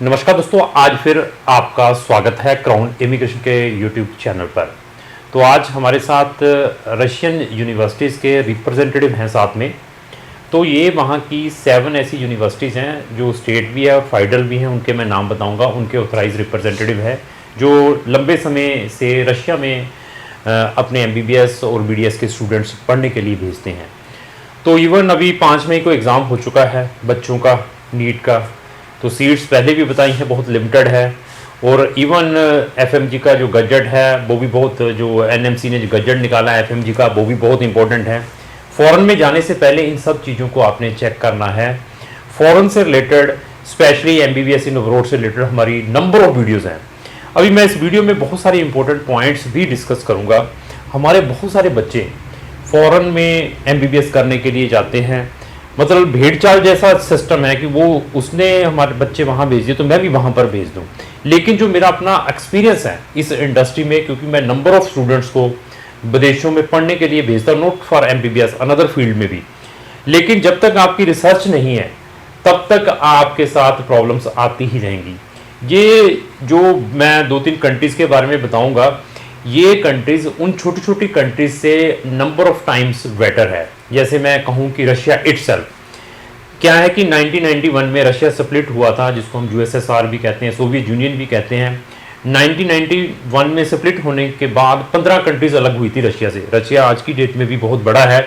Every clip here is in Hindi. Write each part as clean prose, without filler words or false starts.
नमस्कार दोस्तों, आज फिर आपका स्वागत है क्राउन इमिग्रेशन के यूट्यूब चैनल पर। तो आज हमारे साथ रशियन यूनिवर्सिटीज़ के रिप्रेजेंटेटिव हैं साथ में। तो ये वहाँ की 7 ऐसी यूनिवर्सिटीज़ हैं जो स्टेट भी है और फेडरल भी हैं, उनके मैं नाम बताऊंगा। उनके ऑथराइज रिप्रेजेंटेटिव है जो लंबे समय से रशिया में अपने MBBS और BDS के स्टूडेंट्स पढ़ने के लिए भेजते हैं। तो इवन अभी 5 मई को एग्ज़ाम हो चुका है बच्चों का, नीट का। तो सीट्स पहले भी बताई हैं, बहुत लिमिटेड है। और इवन FMG का जो गजट है वो भी बहुत, जो NMC ने जो गजट निकाला है FMG का, वो भी बहुत इंपॉर्टेंट है। फ़ॉरेन में जाने से पहले इन सब चीज़ों को आपने चेक करना है। फ़ॉरेन से रिलेटेड, स्पेशली MBBS इन अब्रॉड से रिलेटेड हमारी नंबर ऑफ वीडियोज़ हैं। अभी मैं इस वीडियो में बहुत सारे इंपॉर्टेंट पॉइंट्स भी डिस्कस करूँगा। हमारे बहुत सारे बच्चे फ़ॉरेन में MBBS करने के लिए जाते हैं, मतलब भेड़ चाल जैसा सिस्टम है कि वो उसने हमारे बच्चे वहाँ भेज दिए तो मैं भी वहाँ पर भेज दूँ। लेकिन जो मेरा अपना एक्सपीरियंस है इस इंडस्ट्री में, क्योंकि मैं नंबर ऑफ स्टूडेंट्स को विदेशों में पढ़ने के लिए भेजता हूँ, not for MBBS, another field में भी। लेकिन जब तक आपकी रिसर्च नहीं है तब तक आपके साथ प्रॉब्लम्स आती ही रहेंगी। ये जो मैं 2-3 कंट्रीज़ के बारे में बताऊँगा, ये कंट्रीज़ उन छोटी छोटी कंट्रीज से नंबर ऑफ टाइम्स बेटर है। जैसे मैं कहूँ कि रशिया इटसेल्फ क्या है कि 1991 में रशिया स्प्लिट हुआ था, जिसको हम USSR भी कहते हैं, सोवियत यूनियन भी कहते हैं। 1991 में स्प्लिट होने के बाद 15 कंट्रीज अलग हुई थी रशिया से। रशिया आज की डेट में भी बहुत बड़ा है।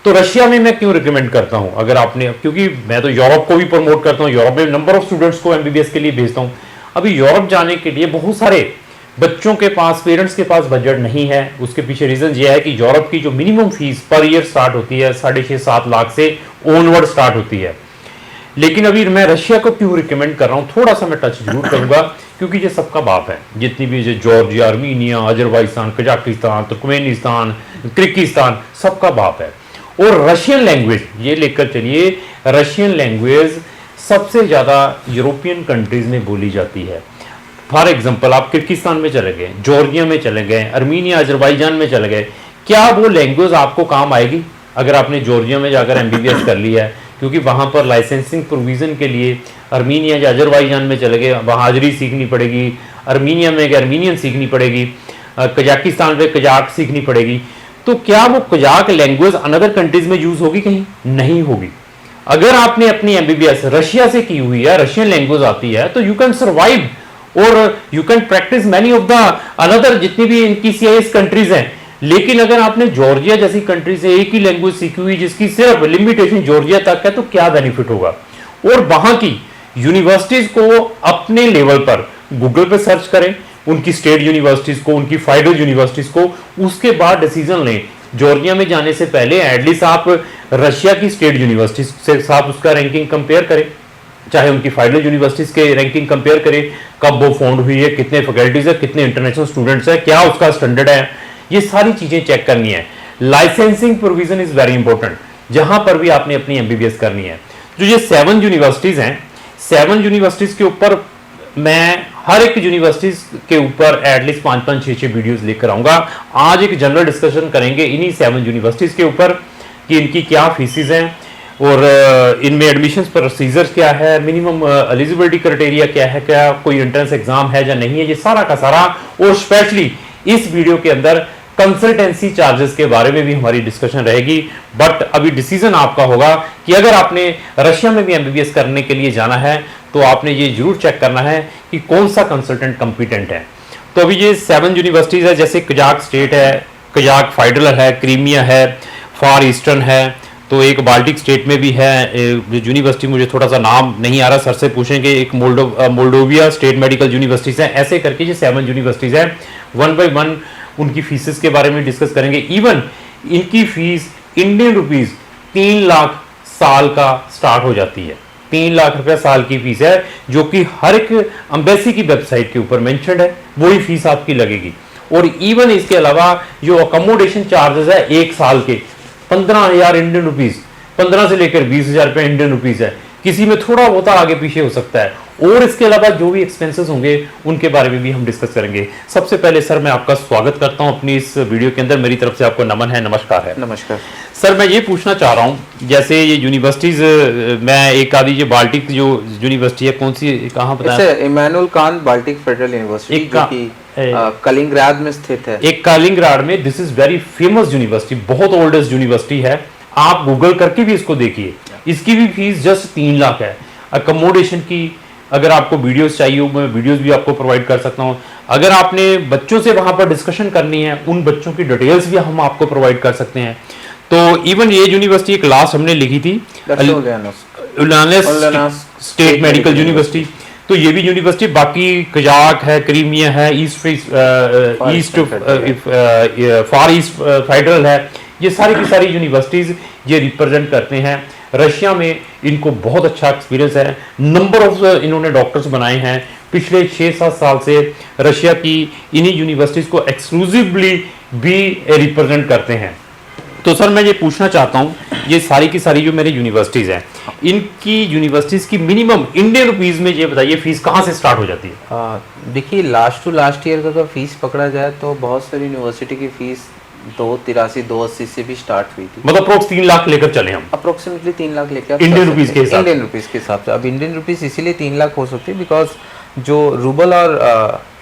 तो रशिया में मैं क्यों रिकमेंड करता हूँ, अगर आपने, क्योंकि मैं तो यूरोप को भी प्रमोट करता हूँ, यूरोप में नंबर ऑफ स्टूडेंट्स को MBBS के लिए भेजता हूँ। अभी यूरोप जाने के लिए बहुत सारे बच्चों के पास, पेरेंट्स के पास बजट नहीं है। उसके पीछे रीज़न ये है कि यूरोप की जो minimum fees per year start होती है 6.5-7 लाख से ऑनवर्ड स्टार्ट होती है। लेकिन अभी मैं रशिया को क्यों रिकमेंड कर रहा हूँ, थोड़ा सा मैं टच जरूर करूँगा, क्योंकि ये सबका बाप है। जितनी भी Georgia, Armenia, Azerbaijan, Kazakhstan, Turkmenistan, Kyrgyzstan, सबका बाप है। और रशियन लैंग्वेज ये लेकर चलिए, रशियन लैंग्वेज सबसे ज़्यादा यूरोपियन कंट्रीज़ में बोली जाती है। फॉर एग्जाम्पल, आप किर्गिस्तान में चले गए, जॉर्जिया में चले गए, आर्मीनिया, अजरबैजान में चले गए, क्या वो लैंग्वेज आपको काम आएगी अगर आपने जॉर्जिया में जाकर MBBS कर लिया है? क्योंकि वहाँ पर लाइसेंसिंग प्रोविज़न के लिए आर्मीनिया या अजरबैजान में चले गए, वहाँ हाजरी सीखनी पड़ेगी। आर्मीनिया में आर्मीनियन सीखनी पड़ेगी, कजाकिस्तान में कजाक सीखनी पड़ेगी। तो क्या वो कजाक लैंग्वेज अनदर कंट्रीज में यूज़ होगी? कहीं नहीं होगी। अगर आपने अपनी MBBS रशिया से की हुई है, रशियन लैंग्वेज आती है, तो यू कैन सर्वाइव और you can practice many of the another, जितनी भी इनकी CIS कंट्रीज हैं। लेकिन अगर आपने जॉर्जिया जैसी कंट्री से एक ही लैंग्वेज सीखी हुई जिसकी सिर्फ लिमिटेशन जॉर्जिया तक है, तो क्या बेनिफिट होगा? और वहां की यूनिवर्सिटीज को अपने लेवल पर गूगल पे सर्च करें, उनकी स्टेट यूनिवर्सिटीज को, उनकी फेडरल यूनिवर्सिटीज को, उसके बाद डिसीजन लें। जॉर्जिया में जाने से पहले एटलीस्ट आप रशिया की स्टेट यूनिवर्सिटीज से साथ उसका रैंकिंग कंपेयर करें, चाहे उनकी फेडरल यूनिवर्सिटीज के रैंकिंग कंपेयर करें, कब वो फाउंड हुई है, कितने फैकल्टीज है, कितने इंटरनेशनल स्टूडेंट्स है, क्या उसका स्टैंडर्ड है, ये सारी चीजें चेक करनी है। Licensing provision is very important, जहां पर भी आपने अपनी MBBS करनी है। जो ये 7 यूनिवर्सिटीज हैं, 7 यूनिवर्सिटीज के ऊपर मैं हर एक यूनिवर्सिटीज के ऊपर एटलीस्ट 5-5, 6-6 वीडियोज लेकर आऊंगा। आज एक जनरल डिस्कशन करेंगे इन्हीं 7 यूनिवर्सिटीज के ऊपर कि इनकी क्या फीसिस हैं और इनमें एडमिशन प्रोसीजर्स क्या है, मिनिमम एलिजिबिलिटी क्राइटेरिया क्या है, क्या कोई एंट्रेंस एग्जाम है या नहीं है, ये सारा का सारा। और स्पेशली इस वीडियो के अंदर कंसल्टेंसी चार्जेस के बारे में भी हमारी डिस्कशन रहेगी। बट अभी डिसीजन आपका होगा कि अगर आपने रशिया में भी MBBS करने के लिए जाना है तो आपने ये जरूर चेक करना है कि कौन सा कंसल्टेंट कॉम्पिटेंट है। तो अभी ये 7 यूनिवर्सिटीज है, जैसे कजाक स्टेट है, कजाक फेडरल है, क्रीमिया है, फार ईस्टर्न है, तो एक बाल्टिक स्टेट में भी है यूनिवर्सिटी, मुझे थोड़ा सा नाम नहीं आ रहा, सर से पूछेंगे। एक मोल्डोविया स्टेट मेडिकल यूनिवर्सिटीज है। ऐसे करके ये 7 यूनिवर्सिटीज है। 1 बाय 1 उनकी फीसेस के बारे में डिस्कस करेंगे। इवन इनकी फीस इंडियन रुपीज 3 लाख साल का स्टार्ट हो जाती है। 3 लाख रुपया साल की फीस है, जो कि हर एक एम्बेसी की वेबसाइट के ऊपर मेंशन्ड है, वही फीस आपकी लगेगी। और इवन इसके अलावा जो अकोमोडेशन चार्जेस है 1 साल के 15,000 इंडियन रुपीज, 15 से लेकर 20,000 रुपये इंडियन रुपीज है। किसी में थोड़ा बहुत आगे पीछे हो सकता है। और इसके अलावा जो भी एक्सपेंसेस होंगे उनके बारे में भी हम डिस्कस करेंगे। सबसे पहले सर मैं आपका स्वागत करता हूं अपनी इस वीडियो के अंदर, मेरी तरफ से आपको नमन है, नमस्कार है। नमस्कार सर, मैं ये पूछना चाह रहा हूं, जैसे ये यूनिवर्सिटीज, मैं एक आधी जो बाल्टिक जो यूनिवर्सिटी है, कौन सी, कहाँ बताया? Immanuel Kant Baltic federal university, जो कि कलिंगराड में स्थित है। एक कलिंगराड में, this is very famous university, बहुत ओल्डेस्ट यूनिवर्सिटी है। आप गूगल करके भी इसको देखिए। इसकी भी फीस जस्ट 3 लाख है। अकोमोडेशन की अगर आपको वीडियोस चाहिए, मैं वीडियोस भी आपको प्रोवाइड कर सकता हूं। अगर आपने बच्चों से वहां पर डिस्कशन करनी है, उन बच्चों की डिटेल्स भी हम आपको प्रोवाइड कर सकते हैं। तो इवन ये यूनिवर्सिटी एक लास्ट हमने लिखी थी, स्टेट मेडिकल यूनिवर्सिटी, तो ये भी यूनिवर्सिटी, बाकी कजाक है, क्रीमिया है, फार ईस्ट फेडरल है, ये सारी की सारी यूनिवर्सिटीज ये रिप्रेजेंट करते हैं। रशिया में इनको बहुत अच्छा एक्सपीरियंस है, नंबर ऑफ इन्होंने डॉक्टर्स बनाए हैं। पिछले 6-7 साल से रशिया की इन्हीं यूनिवर्सिटीज को एक्सक्लूसिवली भी रिप्रेजेंट करते हैं। तो सर मैं ये पूछना चाहता हूँ, ये सारी की सारी जो मेरी यूनिवर्सिटीज़ हैं, इनकी यूनिवर्सिटीज़ की मिनिमम इंडियन रुपीज़ में ये बताइए फीस कहाँ से स्टार्ट हो जाती है? देखिए, लास्ट टू लास्ट ईयर का अगर फीस पकड़ा जाए तो बहुत सारी यूनिवर्सिटी की फीस 283 280 से भी स्टार्ट हुई थी। मतलब अप्रोक्स 3 लाख लेकर चले हम, अप्रोक्सीमेटली 3 लाख लेकर इंडियन रुपीज़ के हिसाब, इंडियन रुपीज़ के हिसाब से। अब इंडियन रुपीज़ इसीलिए 3 लाख हो सकती है बिकॉज जो रूबल और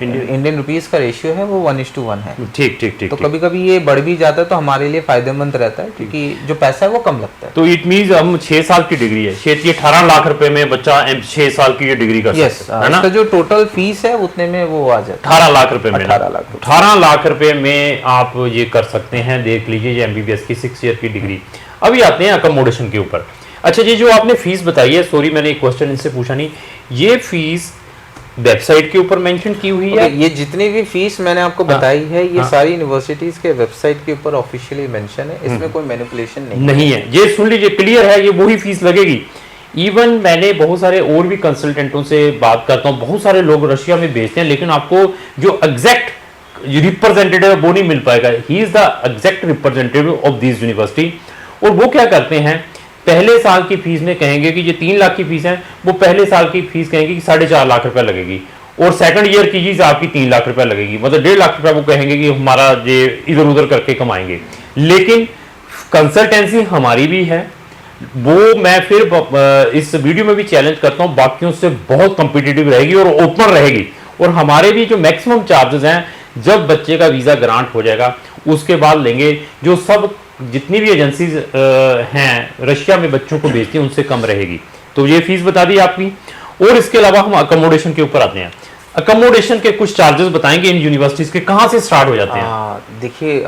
इंडियन रुपीस का रेशियो है वो 1:1 है। ठीक ठीक ठीक। तो कभी कभी ये बढ़ भी जाता है तो हमारे लिए फायदेमंद रहता है, क्योंकि जो पैसा है वो कम लगता है। तो इट मींस हम 6 साल की डिग्री है, 18 लाख रुपए में बच्चा 6 साल की ये डिग्री कर सकता है ना? इसका जो टोटल फीस है उतने में वो आ जाता है 18 लाख रुपए में। 18 लाख रुपए में आप ये कर सकते हैं। देख लीजिए ये MBBS की 6 ईयर की डिग्री। अभी आते हैं अकोमोडेशन के ऊपर। अच्छा, ये जो आपने फीस बताई है, सॉरी मैंने एक क्वेश्चन इनसे पूछा नहीं, ये फीस वेबसाइट के ऊपर मेंशन की हुई है? ये जितनी भी फीस मैंने आपको बताई है ये सारी यूनिवर्सिटीज के वेबसाइट के ऊपर ऑफिशियली मेंशन है, इसमें कोई मैनिपुलेशन नहीं है। ये सुन लीजिए, क्लियर है, ये वही फीस लगेगी। इवन मैंने बहुत सारे और भी कंसल्टेंटों से बात करता हूँ, बहुत सारे लोग रशिया में भेजते हैं, लेकिन आपको जो एग्जैक्ट रिप्रेजेंटेटिव वो नहीं मिल पाएगा। He is the exact representative of this university. और वो क्या करते हैं, पहले साल की फीस में कहेंगे कि ये 3 लाख की फीस है, वो पहले साल की फीस कहेंगे कि 4.5 लाख रुपए लगेगी, और सेकंड ईयर की चीज आपकी 3 लाख रुपए लगेगी, मतलब 1.5 लाख रुपए वो कहेंगे कि हमारा ये इधर उधर करके कमाएंगे। लेकिन कंसल्टेंसी हमारी भी है, वो मैं फिर इस वीडियो में भी चैलेंज करता हूँ, बाकियों से बहुत कंपिटिटिव रहेगी और ओपन रहेगी। और हमारे भी जो मैक्सिमम चार्जेस हैं, जब बच्चे का वीजा ग्रांट हो जाएगा उसके बाद लेंगे, जो सब जितनी भी एजेंसीज हैं रशिया में बच्चों को भेजती हैं उनसे कम रहेगी। तो ये फीस बता दी आपकी। और इसके अलावा हम अकोमोडेशन के ऊपर आते हैं। अकोमोडेशन के कुछ चार्जेस बताएंगे इन यूनिवर्सिटीज के, कहाँ से स्टार्ट हो जाते हैं? देखिए,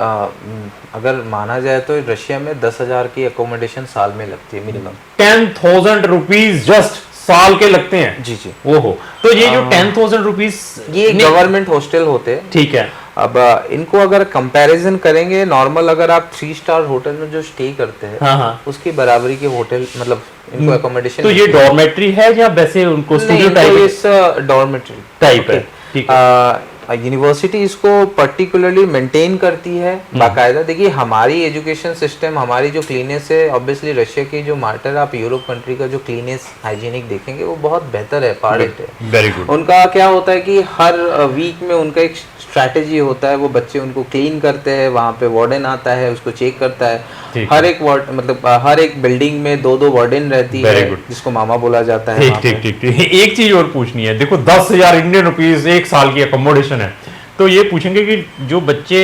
अगर माना जाए तो रशिया में 10,000 की अकोमोडेशन साल में लगती है मिनिमम। 10,000 रुपीज जस्ट साल के लगते हैं? जी जी। ओहो, तो ये जो 10,000 रुपीज ये गवर्नमेंट हॉस्टल होते हैं। ठीक है। अब इनको अगर कंपैरिजन करेंगे, नॉर्मल अगर आप 3 स्टार होटल में जो स्टे करते हैं, हाँ। उसकी बराबरी के होटल, मतलब इनको अकोमोडेशन। तो ये डॉर्मेट्री है या वैसे उनको स्टूडियो टाइप? डॉर्मेट्री टाइप है। ठीक है। यूनिवर्सिटी इसको पर्टिकुलरली मेंटेन करती है बाकायदा। देखिए, हमारी एजुकेशन सिस्टम, हमारी जो क्लीनेस है, ऑब्वियसली रशिया की जो मैटर, आप यूरोप कंट्री का जो क्लीनेस हाइजीनिक देखेंगे वो बहुत बेहतर है, पार्ट है। Very good. उनका क्या होता है कि हर वीक में उनका एक स्ट्रैटेजी होता है, वो बच्चे उनको क्लीन करते हैं, वहाँ पे वार्डन आता है उसको चेक करता है। हर एक मतलब हर एक बिल्डिंग में 2-2 वार्डन रहती है, जिसको मामा बोला जाता है। ठीक ठीक ठीक। एक चीज और पूछनी है, देखो 10,000 इंडियन रुपीज 1 साल की अकोमोडेशन है, तो ये पूछेंगे कि जो बच्चे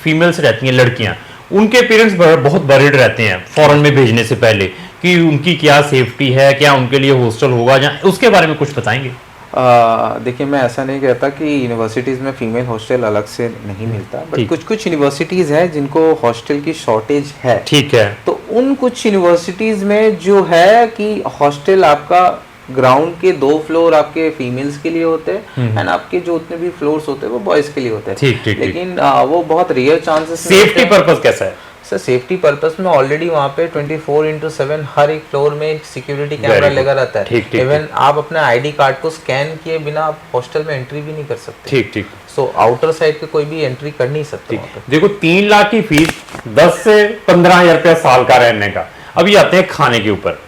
फीमेल्स रहती हैं, लड़कियां, उनके पेरेंट्स बहुत वरीड रहते हैं फॉरेन में भेजने से पहले कि उनकी क्या सेफ्टी है, क्या उनके लिए हॉस्टल होगा, या उसके बारे में कुछ बताएंगे? देखिए, मैं ऐसा नहीं कहता कि यूनिवर्सिटीज़ में फीमेल हॉस्टल अलग से नहीं मिलता, बट कुछ यूनिवर्सिटीज़ हैं जिनको हॉस्टल की शॉर्टेज है। ठीक है। तो उन कुछ यूनिवर्सिटीज़ में जो है कि हॉस्टल आपका ग्राउंड के 2 फ्लोर आपके फीमेल्स के लिए होते हैं, एंड आपके जो उतने भी फ्लोर्स होते हैं वो बॉयज़ के लिए होते हैं। ठीक। लेकिन वो बहुत रेयर चांसेस। सेफ्टी पर्पस कैसा है सर? सेफ्टी पर्पस में ऑलरेडी वहाँ पे 24/7 हर एक फ्लोर में सिक्योरिटी कैमरा लगा रहता है। इवन आप अपने ID कार्ड को स्कैन किए बिना आप हॉस्टल में एंट्री भी नहीं कर सकते। ठीक। सो आउटर साइड पे कोई भी एंट्री कर नहीं सकते। देखो, 3 लाख की फीस, 10 से 15 हजार रुपया साल का रहने का। अभी आते हैं खाने के ऊपर।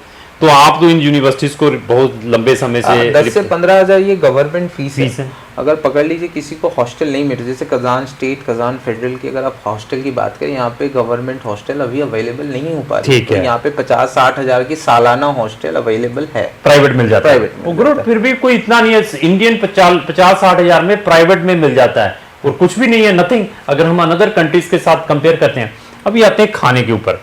तो आप तो इन यूनिवर्सिटीज को बहुत लंबे समय से 10 से 15,000 ये गवर्नमेंट फीस है। अगर पकड़ लीजिए किसी को हॉस्टल नहीं मिल रहा, जैसे कजान स्टेट, कजान फेडरल की अगर आप हॉस्टल की बात करें, यहाँ पे गवर्नमेंट हॉस्टल अभी अवेलेबल नहीं हो पा रही है। तो यहाँ पे 50-60 हजार की सालाना हॉस्टल अवेलेबल है, प्राइवेट मिल जाता है। फिर भी कोई इतना नहीं है, इंडियन 50-60 हजार में प्राइवेट में मिल जाता है और कुछ भी नहीं है, नथिंग। अगर हम अनदर कंट्रीज के साथ कंपेयर करते हैं। अभी आते हैं खाने के ऊपर,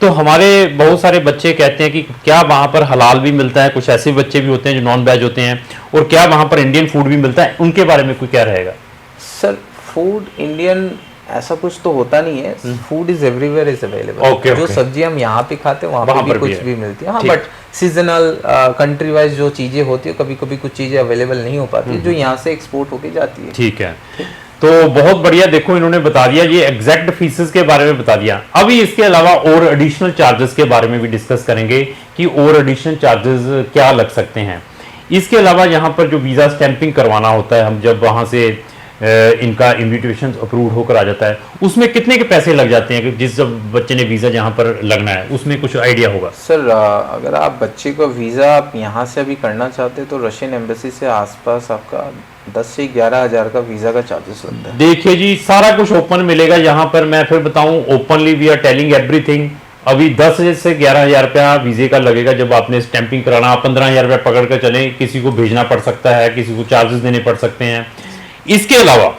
तो हमारे बहुत सारे बच्चे कहते हैं कि क्या वहाँ पर हलाल भी मिलता है, कुछ ऐसे बच्चे भी होते हैं जो नॉन वेज होते हैं, और क्या वहाँ पर इंडियन फूड भी मिलता है, उनके बारे में कोई क्या रहेगा? सर फूड इंडियन ऐसा कुछ तो होता नहीं है, food is everywhere is available. जो सब्जी हम यहाँ पे खाते हैं वहाँ पे भी कुछ भी मिलती है, हाँ, बट सीजनल कंट्री वाइज जो चीजें होती है, कभी कभी कुछ चीजें अवेलेबल नहीं हो पाती जो यहाँ से एक्सपोर्ट होके जाती है। ठीक है, तो बहुत बढ़िया। देखो इन्होंने बता दिया, ये एग्जैक्ट फीसेस के बारे में बता दिया। अभी इसके अलावा और एडिशनल चार्जेस के बारे में भी डिस्कस करेंगे कि और एडिशनल चार्जेस क्या लग सकते हैं। इसके अलावा यहाँ पर जो वीज़ा स्टैंपिंग करवाना होता है, हम जब वहाँ से इनका इन्विटेशन अप्रूव होकर आ जाता है, उसमें कितने के पैसे लग जाते हैं? कि जिस जब बच्चे ने वीज़ा जहाँ पर लगना है उसमें कुछ आइडिया होगा? सर अगर आप बच्चे को वीज़ा आप यहाँ से अभी करना चाहते हैं तो रशियन एम्बेसी से आसपास आपका 10 से 11 हजार का वीज़ा का चार्जेस लगता है। देखिए जी, सारा कुछ ओपन मिलेगा यहाँ पर। मैं फिर बताऊँ, openly we are telling everything. अभी 10 से 11 हजार रुपया वीज़े का लगेगा जब आपने स्टैंपिंग कराना। आप 15 हजार रुपया पकड़ कर चले, किसी को भेजना पड़ सकता है, किसी को चार्जेस देने पड़ सकते हैं। इसके अलावा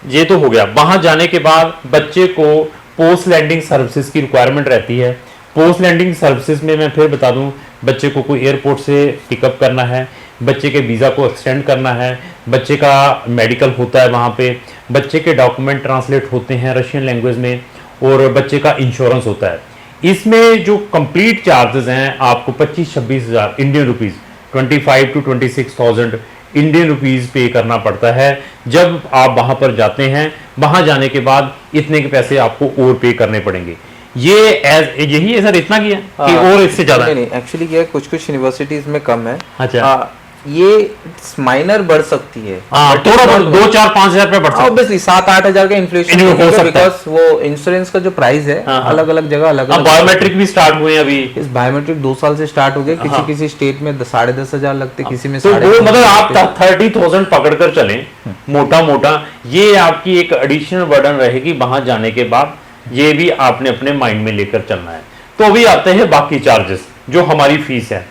ये तो हो गया, वहां जाने के बाद बच्चे को पोस्ट लैंडिंग सर्विसेज की रिक्वायरमेंट रहती है। पोस्ट लैंडिंग सर्विसेज में मैं फिर बता दूं, बच्चे को कोई एयरपोर्ट से पिकअप करना है, बच्चे के वीज़ा को एक्सटेंड करना है, बच्चे का मेडिकल होता है वहाँ पे, बच्चे के डॉक्यूमेंट ट्रांसलेट होते हैं रशियन लैंग्वेज में, और बच्चे का इंश्योरेंस होता है। इसमें जो कंप्लीट चार्जेस हैं आपको 25-26 हज़ार Indian rupees, 25 to 26,000 Indian rupees पे करना पड़ता है जब आप वहाँ पर जाते हैं। वहाँ जाने के बाद इतने के पैसे आपको और पे करने पड़ेंगे। यही है सर, इतना किया कि और इससे ज़्यादा? नहीं, एक्चुअली क्या है, कुछ यूनिवर्सिटीज़ में कम है। अच्छा, ये माइनर बढ़ सकती है, थोड़ा 2-4-5 हजार रुपए बढ़ सकता है। ऑब्वियसली 7-8 हजार का इन्फ्लेशन हो सकता है, बिकॉज वो इंश्योरेंस का जो प्राइस है अलग अलग जगह अलग अलग। बायोमेट्रिक भी स्टार्ट हुए अभी। इस बायोमेट्रिक 2 साल से स्टार्ट हो गए। किसी स्टेट में 10,500 लगते, किसी में तो वो मतलब आप 30,000 पकड़ कर चले मोटा मोटा। ये आपकी एक एडिशनल बर्डन रहेगी वहां जाने के बाद, ये भी आपने अपने माइंड में लेकर चलना है। तो अभी आते हैं बाकी चार्जेस, जो हमारी फीस है।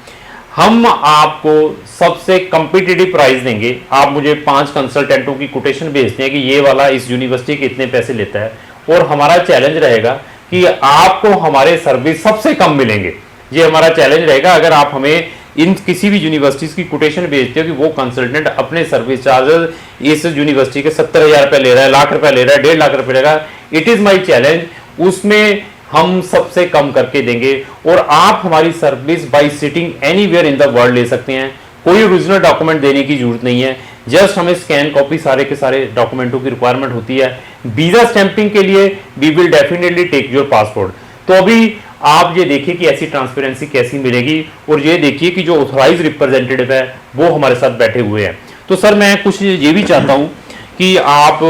हम आपको सबसे कम्पिटिटिव प्राइस देंगे। आप मुझे 5 कंसल्टेंटों की कोटेशन भेजते हैं कि ये वाला इस यूनिवर्सिटी के इतने पैसे लेता है, और हमारा चैलेंज रहेगा कि आपको हमारे सर्विस सबसे कम मिलेंगे। ये हमारा चैलेंज रहेगा। अगर आप हमें इन किसी भी यूनिवर्सिटीज की कोटेशन भेजते हो कि वो कंसल्टेंट अपने सर्विस चार्जेस इस यूनिवर्सिटी के 70,000 रुपये ले रहा है, लाख रुपये ले रहा है, 1.5 लाख रुपये लेगा, इट इज़ माई चैलेंज। उसमें हम सबसे कम करके देंगे, और आप हमारी service by sitting anywhere in the world ले सकते हैं। कोई ओरिजिनल डॉक्यूमेंट देने की जरूरत नहीं है, जस्ट हमें स्कैन कॉपी सारे के सारे डॉक्यूमेंटों की रिक्वायरमेंट होती है। वीजा स्टैंपिंग के लिए we will definitely take your passport. तो अभी आप ये देखिए कि ऐसी ट्रांसपेरेंसी कैसी मिलेगी, और ये देखिए कि जो ऑथराइज रिप्रेजेंटेटिव है वो हमारे साथ बैठे हुए हैं। तो सर मैं कुछ ये भी चाहता हूँ कि आप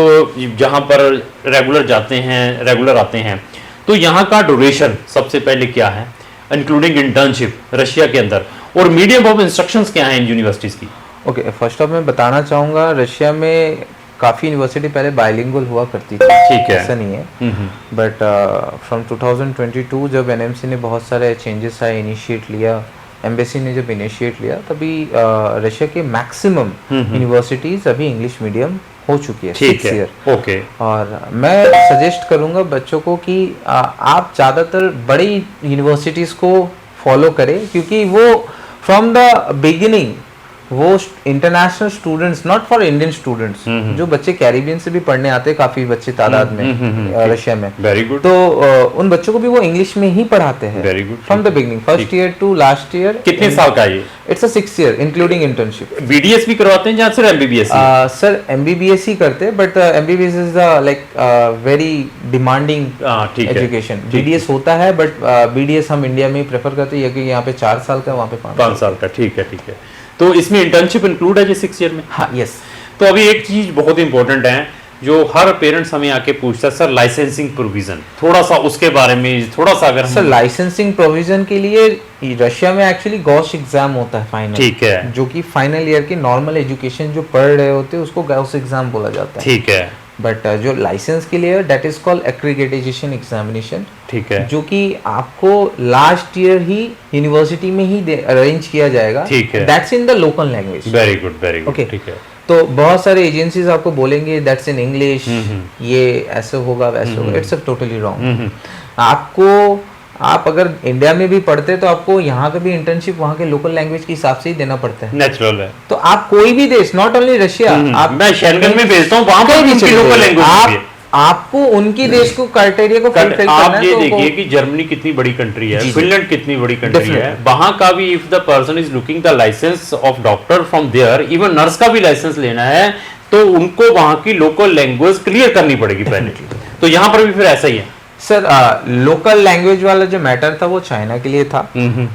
जहाँ पर रेगुलर जाते हैं, रेगुलर आते हैं, तो यहाँ का ड्यूरेशन सबसे पहले क्या है, इंक्लूडिंग इंटर्नशिप रशिया के अंदर, और मीडियम ऑफ इंस्ट्रक्शंस क्या हैं इन यूनिवर्सिटीज़ की? ओके, फर्स्ट ऑफ मैं बताना चाहूँगा, रशिया में काफ़ी यूनिवर्सिटी पहले बाइलिंगुअल हुआ करती थी। ठीक है, ऐसा नहीं है, बट फ्रॉम 2022 जब एनएमसी ने बहुत सारे चेंजेस आए, इनिशिएट लिया, एम्बेसी ने जब इनिशिएट लिया, तभी रशिया के मैक्सिमम यूनिवर्सिटीज़ अभी इंग्लिश मीडियम हो चुकी है, 6 ईयर। ओके, और मैं सजेस्ट करूंगा बच्चों को कि आप ज़्यादातर बड़ी यूनिवर्सिटीज़ को फॉलो करें, क्योंकि वो फ्रॉम द बिगिनिंग वो international students, not for Indian students, जो बच्चे कैरिबियन से भी पढ़ने आते हैं काफी बच्चे तादाद में रशिया में। Very good. तो उन बच्चों को भी वो इंग्लिश में ही पढ़ाते हैं। Very good, from the beginning, first year to last year. कितने साल का ये? It's a 6 year including internship. BDS भी करवाते हैं या सिर्फ एमबीबीएस? सर एमबीबीएस ही करते हैं, but MBBS is like very demanding education. BDS होता है, बट बीडीएस हम इंडिया में ही प्रेफर करते हैं, क्योंकि यहाँ पे 4 साल का, वहाँ पे 5 साल का। ठीक है, ठीक है। तो इसमें इंटर्नशिप इंक्लूड है जी 6 ईयर में? हाँ, यस। तो अभी एक चीज बहुत इंपॉर्टेंट है, जो हर पेरेंट्स हमें आके पूछता है, सर लाइसेंसिंग प्रोविजन, थोड़ा सा उसके बारे में थोड़ा सा अगर सर लाइसेंसिंग प्रोविजन के लिए रशिया में एक्चुअली गॉश एग्जाम होता है फाइनल, ठीक है, जो कि फाइनल ईयर की नॉर्मल एजुकेशन जो पढ़ रहे होते हैं उसको गॉश एग्जाम बोला जाता है, ठीक है। बट जो लाइसेंस के लिए that is called accreditation examination, ठीक है, जो कि आपको लास्ट ईयर ही यूनिवर्सिटी में ही अरेंज किया जाएगा, ठीक है, that's in the local language. Very good, very good, ठीक है। तो बहुत सारे एजेंसीज आपको बोलेंगे दैट्स इन इंग्लिश, ये ऐसे होगा वैसे होगा, इट्स टोटली रॉन्ग। आपको, आप अगर इंडिया में भी पढ़ते तो आपको यहाँ का भी इंटर्नशिप वहाँ के लोकल लैंग्वेज के हिसाब से ही देना पड़ता है, नेचुरल है। तो आप कोई भी देश, नॉट ओनली रशिया, आप मैं शेंगन में भेजता हूँ, वहाँ पर भी उनकी लोकल लैंग्वेज, आपको उनकी देश को क्राइटेरिया को फुलफिल करना है। आप ये देखिए कि जर्मनी कितनी बड़ी कंट्री है, फिनलैंड कितनी बड़ी कंट्री है, वहां का भी if the person is looking the licence of doctor from there, even nurse का भी लाइसेंस लेना है तो उनको वहां की लोकल लैंग्वेज क्लियर करनी पड़ेगी पहले। तो यहाँ पर भी फिर ऐसा ही है सर। लोकल लैंग्वेज वाला जो मैटर था वो चाइना के लिए था,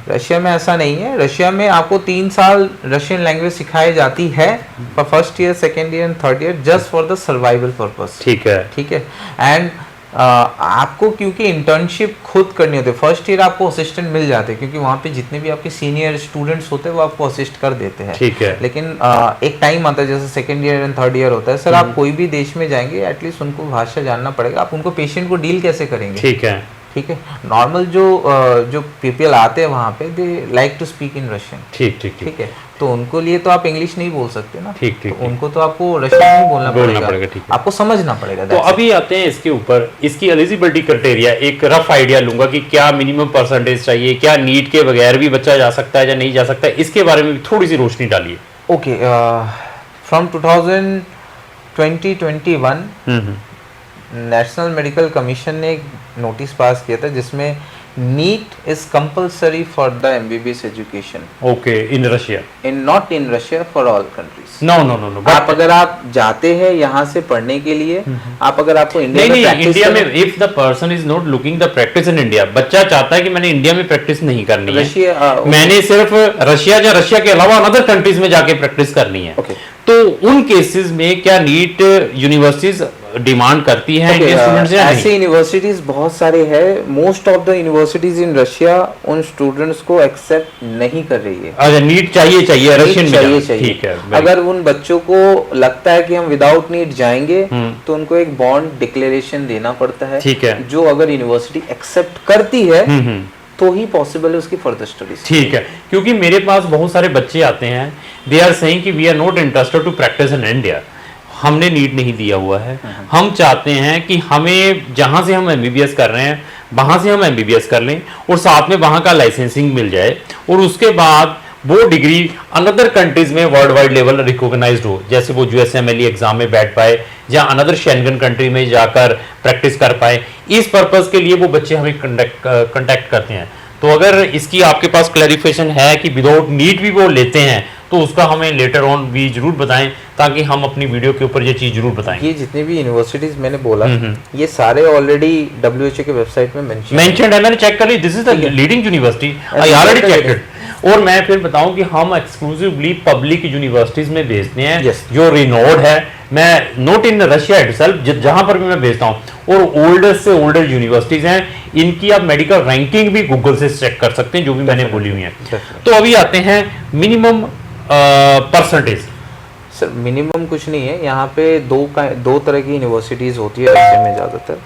रशिया में ऐसा नहीं है। रशिया में आपको 3 साल रशियन लैंग्वेज सिखाई जाती है for first year, second year and third year, just for the survival purpose, ठीक है, ठीक है। एंड आपको क्योंकि इंटर्नशिप खुद करनी होती है, फर्स्ट ईयर आपको असिस्टेंट मिल जाते हैं क्योंकि वहाँ पे जितने भी आपके सीनियर स्टूडेंट्स होते हैं वो आपको असिस्ट कर देते हैं, ठीक है। लेकिन एक टाइम आता है जैसे second year and third year होता है, सर आप कोई भी देश में जाएंगे एटलीस्ट उनको भाषा जानना पड़ेगा, आप उनको पेशेंट को डील कैसे करेंगे, ठीक है, ठीक है। नॉर्मल जो पीपल आते हैं वहाँ पे they like to speak in Russian, ठीक ठीक ठीक है, तो उनको लिए तो आप इंग्लिश नहीं बोल सकते ना, ठीक ठीक, तो उनको तो आपको रशियन ही बोलना पड़ेगा, ठीक है, आपको समझना पड़ेगा। तो अभी आते हैं इसके ऊपर, इसकी एलिजिबिलिटी क्राइटेरिया, एक रफ आइडिया लूंगा कि क्या मिनिमम परसेंटेज चाहिए, क्या नीट के बगैर भी बच्चा जा सकता है या नहीं जा सकता है, इसके बारे में थोड़ी सी रोशनी डालिए। Okay, from 2021 National Medical Commission ने एक नोटिस पास किया था जिसमें NEET is compulsory for the MBBS education. Okay, in Russia, in not in Russia, for all countries. No no no no, आप अगर आप जाते हैं यहाँ से पढ़ने के लिए, आप अगर आपको इंडिया में इंडिया में if the person is not looking the practice in India, बच्चा चाहता है कि मैंने इंडिया में प्रैक्टिस नहीं करनी है, मैंने सिर्फ रशिया या रशिया के अलावा अनदर कंट्रीज में जाके प्रैक्टिस करनी है, तो उन केसेस में क्या नीट यूनिवर्सिटीज डिमांड करती हैं इंडियन स्टूडेंट्स या नहीं? ऐसे यूनिवर्सिटीज बहुत सारे हैं, most of the universities in Russia उन स्टूडेंट्स को एक्सेप्ट नहीं कर रही है। अच्छा, नीट चाहिए रशियन में, ठीक है। अगर उन बच्चों को लगता है कि हम विदाउट नीट जाएंगे तो उनको एक बॉन्ड डिक्लेरेशन देना पड़ता है, ठीक है, जो अगर यूनिवर्सिटी एक्सेप्ट करती है तो ही पॉसिबल है उसकी फर्दर स्टडीज, ठीक है। क्योंकि मेरे पास बहुत सारे बच्चे आते हैं, दे आर सेइंग कि we are not interested to practise in India, हमने नीट नहीं दिया हुआ है, हम चाहते हैं कि हमें जहां से हम एमबीबीएस कर रहे हैं वहां से हम एमबीबीएस कर लें और साथ में वहां का लाइसेंसिंग मिल जाए और उसके बाद वो डिग्री अनदर कंट्रीज में वर्ल्ड वाइड लेवल रिकॉग्नाइज्ड हो, जैसे वो यूएसएमएलई एग्जाम में बैठ पाए या अनदर शेंगन कंट्री में जाकर प्रैक्टिस कर पाए। इस पर्पस के लिए वो बच्चे हमें कंटेक्ट करते हैं। तो अगर इसकी आपके पास क्लैरिफिकेशन है कि विदाउट नीट भी वो लेते हैं तो उसका हमें लेटर ऑन भी जरूर बताएं, ताकि हम अपनी वीडियो के ऊपर ये चीज जरूर बताएं। ये जितने भी यूनिवर्सिटीज मैंने बोला ये सारे ऑलरेडी WHO के वेबसाइट में मेंशन्ड है, मैंने चेक कर ली, this is the leading university, I already checked it. और मैं फिर बताऊं कि हम एक्सक्लूसिवली पब्लिक यूनिवर्सिटीज में भेजते हैं, जो रिनोड है, मैं नॉट इन रशिया इटसेल्फ, जहां पर भी मैं भेजता हूं, और ओल्डेस्ट से ओल्डर यूनिवर्सिटीज हैं, इनकी आप मेडिकल रैंकिंग भी गूगल से चेक कर सकते हैं, जो भी मैंने बोली हुई है। तो अभी आते हैं मिनिमम परसेंटेज। सर मिनिमम कुछ नहीं है, यहाँ पे दो तरह की यूनिवर्सिटीज होती है रशिया में ज़्यादातर,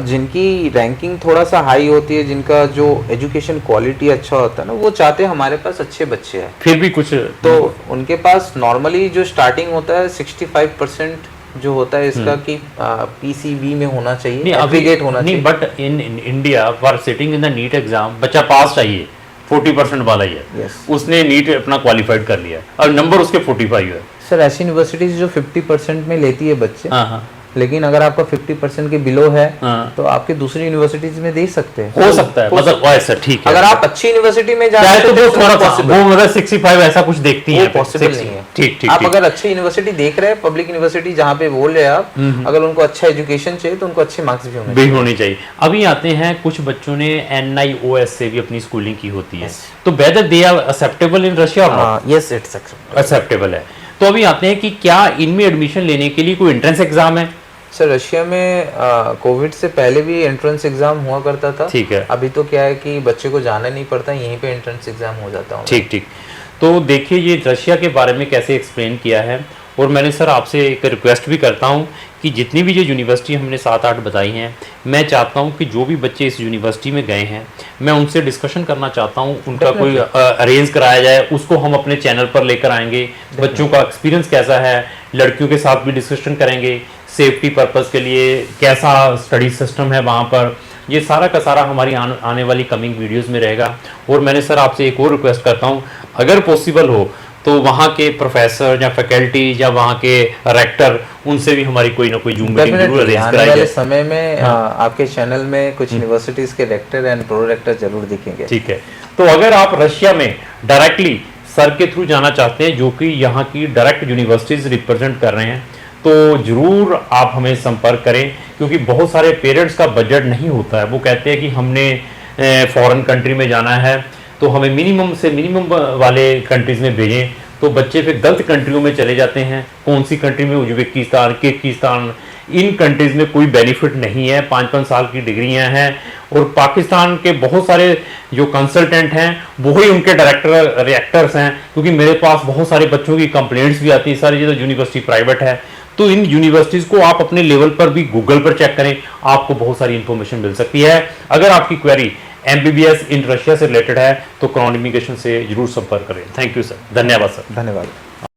जिनकी रैंकिंग थोड़ा सा हाई होती है, जिनका जो एजुकेशन क्वालिटी अच्छा होता है ना, वो चाहते हैं हमारे पास अच्छे बच्चे हैं, फिर भी कुछ तो उनके पास नॉर्मली जो स्टार्टिंग होता है 65% जो होता है इसका कि पीसीबी में होना चाहिए, एग्रीगेट होना चाहिए। But in India for sitting in the NEET exam बच्चा पास चाहिए, 40% वाला ही है, उसने नीट अपना क्वालिफाइड कर लिया और नंबर उसके 45 है। सर ऐसी यूनिवर्सिटीज जो 50% में लेती है बच्चे, लेकिन अगर आपका 50% के बिलो है तो आपके दूसरी यूनिवर्सिटीज में दे सकते हैं, हो सकता है, मतलब ऐसा ठीक है। अगर आप अच्छी यूनिवर्सिटी में जाते हैं तो थोड़ा पॉसिबल, वो मतलब 65 ऐसा कुछ देखती है, पॉसिबल नहीं है। ठीक ठीक, आप अगर अच्छी यूनिवर्सिटी देख रहे हैं, पब्लिक यूनिवर्सिटी जहाँ पे बोल रहे हैं आप, अगर उनको अच्छा एजुकेशन चाहिए तो उनको अच्छे मार्क्स भी होने चाहिए। अभी आते हैं कुछ बच्चों ने NIOS से भी अपनी स्कूलिंग की होती है, तो whether they are acceptable in Russia? Yes, it's acceptable है। तो अभी आते हैं कि क्या इनमें एडमिशन लेने के लिए कोई एंट्रेंस एग्जाम है? सर रशिया में कोविड से पहले भी एंट्रेंस एग्जाम हुआ करता था। ठीक है। अभी तो क्या है कि बच्चे को जाना नहीं पड़ता, यहीं पे एंट्रेंस एग्जाम हो जाता है। ठीक ठीक। तो देखिए ये रशिया के बारे में कैसे एक्सप्लेन किया है, और मैंने सर आपसे एक रिक्वेस्ट भी करता हूँ कि जितनी भी जो यूनिवर्सिटी हमने 7-8 बताई हैं, मैं चाहता हूँ कि जो भी बच्चे इस यूनिवर्सिटी में गए हैं, मैं उनसे डिस्कशन करना चाहता हूँ, उनका कोई अरेंज कराया जाए, उसको हम अपने चैनल पर लेकर आएंगे। बच्चों का एक्सपीरियंस कैसा है, लड़कियों के साथ भी डिस्कशन करेंगे, सेफ्टी पर्पज़ के लिए कैसा स्टडी सिस्टम है वहाँ पर, ये सारा का सारा हमारी आने वाली कमिंग वीडियोस में रहेगा। और मैंने सर आपसे एक और रिक्वेस्ट करता हूँ, अगर पॉसिबल हो तो वहाँ के प्रोफेसर या फैकल्टी या वहाँ के रेक्टर, उनसे भी हमारी कोई ना कोई जूम मीटिंग जरूर अरेंज कराई जाए। समय में आपके चैनल में कुछ यूनिवर्सिटीज के रेक्टर एंड प्रो रेक्टर जरूर दिखेंगे। ठीक है। तो अगर आप रशिया में डायरेक्टली सर के थ्रू जाना चाहते हैं, जो कि यहाँ की डायरेक्ट यूनिवर्सिटीज रिप्रेजेंट कर रहे हैं, तो ज़रूर आप हमें संपर्क करें, क्योंकि बहुत सारे पेरेंट्स का बजट नहीं होता है। वो कहते हैं कि हमने फॉरेन कंट्री में जाना है, तो हमें मिनिमम से मिनिमम वाले कंट्रीज़ में भेजें, तो बच्चे फिर गलत कंट्रियों में चले जाते हैं। कौन सी कंट्री में, उज्बेकिस्तान, किर्गिस्तान, इन कंट्रीज़ में कोई बेनिफिट नहीं है। 5-5 साल की डिग्रियां हैं, और पाकिस्तान के बहुत सारे जो कंसल्टेंट हैं वही उनके डायरेक्टर रिएक्टर्स हैं, क्योंकि मेरे पास बहुत सारे बच्चों की कंप्लेंट्स भी आती है, सारी ये तो यूनिवर्सिटी प्राइवेट है। तो इन यूनिवर्सिटीज़ को आप अपने लेवल पर भी गूगल पर चेक करें, आपको बहुत सारी इंफॉर्मेशन मिल सकती है। अगर आपकी क्वेरी MBBS इन रशिया से रिलेटेड है तो क्राउन इमिग्रेशन से जरूर संपर्क करें। थैंक यू सर, धन्यवाद सर। धन्यवाद।